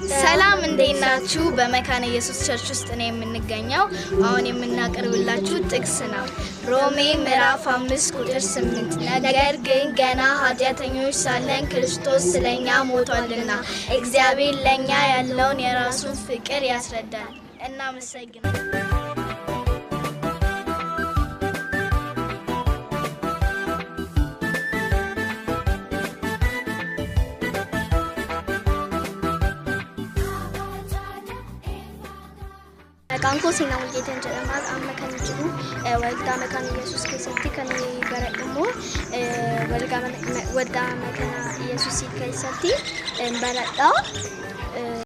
ሰላም እንዴት ናችሁ? በመካነ ኢየሱስ ቸርች ውስጥ ነው የምንገኘው። አሁን የምናቀርብላችሁ ጥቅስ ነው ሮሜ ምዕራፍ 5 ቁጥር 8 ነገር ግን ገና ኃጢአተኞች ሳለን ክርስቶስ ስለኛ ሞቷልና እግዚአብሔር ለኛ ያለውን የራሱን ፍቅር ያስረዳል። እናመሰግናለን። Kanko sinang ulitin jalamal ang makanjiru walda makan yesus kesati kani baratmu walda makana yesus kesati baratda